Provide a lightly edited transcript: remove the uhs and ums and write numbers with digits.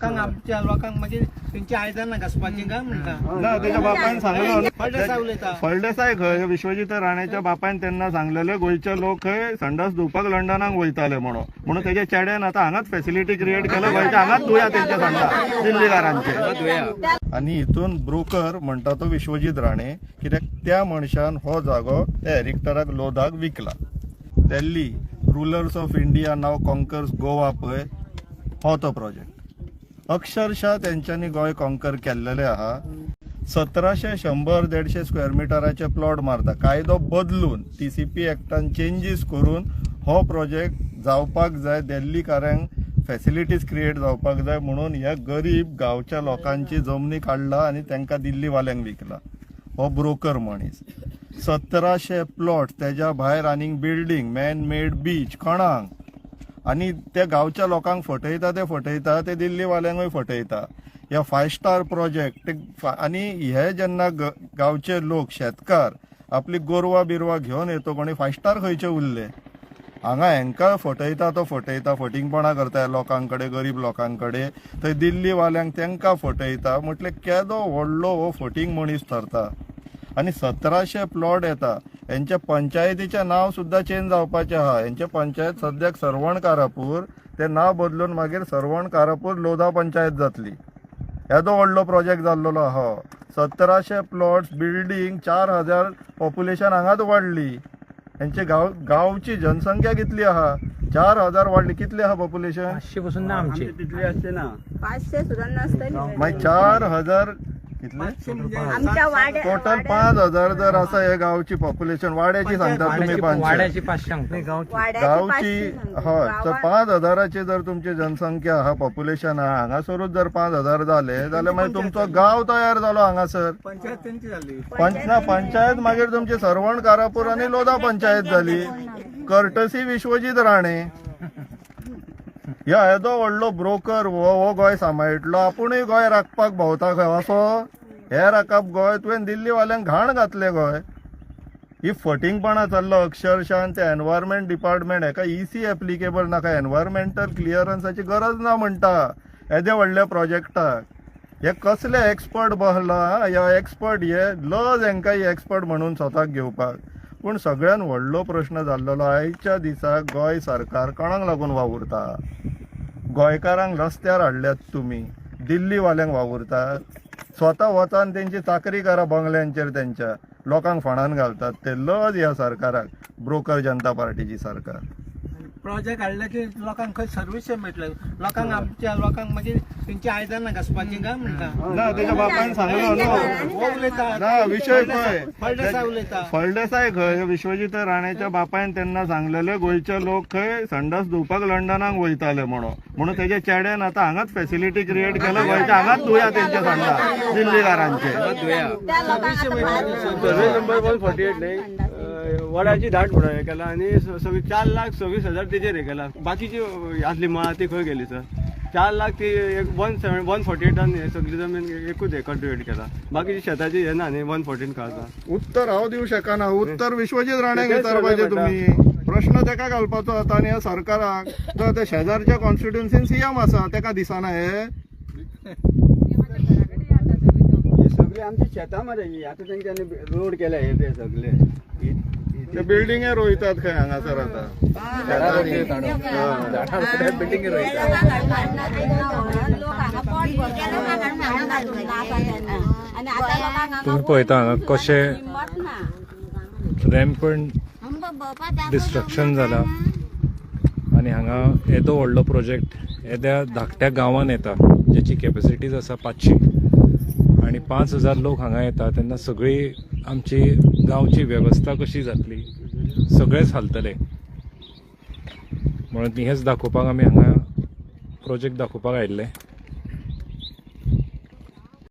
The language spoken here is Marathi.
लोकांक आमच्या लोकांक म्हणजे त्यांची आयदनां घासपाची काय म्हणटा ना त्याच्या बापान सांगलेलो फळदेसाय उलयता फळदेसाय खंय विश्वजित राणेच्या बापान त्यांना सांगलेले गोयचे लोक खंय संडास धुवपाक लंडनाक वयताले म्हणून त्याच्या चेड्यान आता हांगाच फॅसिलिटी क्रिएट केलं गोंयच्या हांगाच धुया त्यांच्या संडास दिल्लीकारांचे आणि हितून ब्रोकर म्हणटा तो विश्वजित राणे कित्याक त्या मनशान हो जागो त्या एरिक्टराक लोधाक विकला. Delhi rulers of India now conquers Goa पळय हो तो प्रोजेक्ट अक्षरशः त्यांच्यानी गोंय कॉन्कर केल्लेले आहा. 1700 100-150 स्क्वेअर मिटराचे प्लॉट मारता कायदो बदलून TCP एक्टान चेंजीस करून हो प्रोजेक्ट जावपाक जाय दिल्लीकारांक फॅसिलिटीज क्रिएट जावपाक जाय म्हणून ह्या गरीब गांवच्या लोकांची जमनी काढला आणि त्यांना दिल्लीवाल्यांक विकला. हो ब्रोकर मनीस 1700 प्लॉट त्याच्या भायर आनीक बिल्डींग मॅन मेड बीच कोणाक आणि त्या गांवच्या लोकांक फटयता ते दिल्लीवाल्यांकूय फटयता. ह्या 5 स्टार प्रोजेक्ट आणि हे जेन्ना गांवचे लोक शेतकार आपली गोरवां बिरवां घेवन येतो कोणी 5 स्टार खंयचे उरले हांगा हेंका फटयता तो फटयता फटिंगपणां करता लोकांकडे गरीब लोकांकडे थंय दिल्लीवाल्यांक तेंका फटयता म्हटले केदो व्हडलो हो फटींग मनीस ठरता. आणि 1700 प्लॉट येता यांच्या पंचायतीचे नाव सुद्धा चेंज जावपाचे आहा. यांचे पंचायत सद्याक सरवण कारापूर ते नाव बदलून मागीर सरवण कारापूर लोधा पंचायत जातली. येदो व्हडलो प्रोजेक्ट जाल्लो आहा. 1700 प्लॉट्स बिल्डींग 4000 पॉप्युलेशन हांगाच वाडली. यांचे गावची जनसंख्या कितली आहा 4000 वाढली. कितली आहा पॉप्युलेशन 500 पासून ना आमची तितली असते ना 500 सुद्धा नसतली. मागीर 4000 कितले टोटल 5000 जर असं हे गावची पॉप्युलेशन वाड्याची सांगता तुम्ही वाड्याची 500 गावची हय तर 5000ची जर तुमची जनसंख्या हा पॉप्युलेशन हा हांगासरूच जर 5000 झाले जाल्यार मागीर तुमचो गाव तयार जालो हांगासर. पंचायत त्यांची झाली पंचायत मागीर तुमची सरवण कारापूर आणि लोधा पंचायत झाली. कर्टसी विश्वजित राणे ह्या येदो व्हडलो ब्रोकर हो गोंय सांबाळटलो. आपुणूय गोंय राखपाक भोंवता खंय असो हे राखप गोंय तुवें दिल्लीवाल्यांक घाण घातले गोंय. ही फटिंगपणां चल्लो अक्षरशः ते एनवायरमेंट डिपार्टमेंट हेका EC एप्लिकेबल नाका एनवायरमेंटल क्लियरन्साची गरज ना म्हणटा येदे व्हडल्या प्रोजेक्टाक. हे कसले एक्सपर्ट बसला ह्या एक्सपर्ट हे लज हेंका एक्सपर्ट म्हणून स्वताक घेवपाक. पूण सगळ्यान व्हडलो प्रश्न जाल्लो आयच्या दिसाक गोंय सरकार कोणाक लागून वावुरता. गोंयकारांक रस्त्यार हाडल्यात तुमी दिल्लीवाल्यांक वावुरतात. स्वता वचान तेंची चाकरी करा बंगल्यांचेर त्यांच्या लोकांक फणान घालतात. ते लज ह्या सरकाराक ब्रोकर जनता पार्टीची सरकार. प्रोजेक्ट हाडले की लोकांक खंय सर्व्हिस मेळटले लोकांक आमच्या लोकांक म्हणजे त्यांची आयदनां घासपाची काय म्हणटा ना त्याच्या बापान सांगलेलो हो उलयता ना विषय खंय फळदेसाय उलयता फळदेसाय खंय विश्वजित राणेच्या बापायन त्यांना सांगलेले गोंयचे लोक खंय संडास धुवपाक लंडनाक वयताले म्हणून त्याच्या चेड्यान आता हांगाच फॅसिलिटी क्रिएट केलं गोंयच्या हांगाच धुया त्यांचे संडास दिल्लीकारांचे. सर्वे नंबर 148 नाही वडाची धाट पुढे हे केला आणि 4,26,000 तेजेर हे केला. बाकीची असली माळ ती खंय गेली सर 4 लाख ती 148 सगळी जमीन एकूच हे कल्टिवेट केला. बाकीची शेताची हे ना न्ही 114 काढता. उत्तर हांव दिवं शकना. उत्तर विश्वजित राणेक विचारपाचें तुम्ही. प्रश्न तेका घालपाचो आता आणि सरकाराक जर ते शेजारच्या कॉन्स्टिट्युन्सीन CM आसा तेका दिसना हे सगळे आमच्या शेतामध्ये आता त्यांच्यानी रोड केला हे ते सगळे ते बिल्डिंगे रोयतात खंय हांगासर आता बिल्डिंग तुम्ही पळयता हांगा कशे रॅम्पंट डिस्ट्रक्शन जाला आणि हांगा येदो व्हडलो प्रोजेक्ट येद्या धाकट्या गांवांत येता ज्याची कॅपॅसिटीज आसा 500 आणि 5000 लोक हांगा येता तेन्ना सगळी आमची गांवची वेवस्था कशी जातली सगळेच हालतले म्हणून हेच दाखोवपाक आमी हांगा प्रोजेक्ट दाखोवपाक आयिल्ले.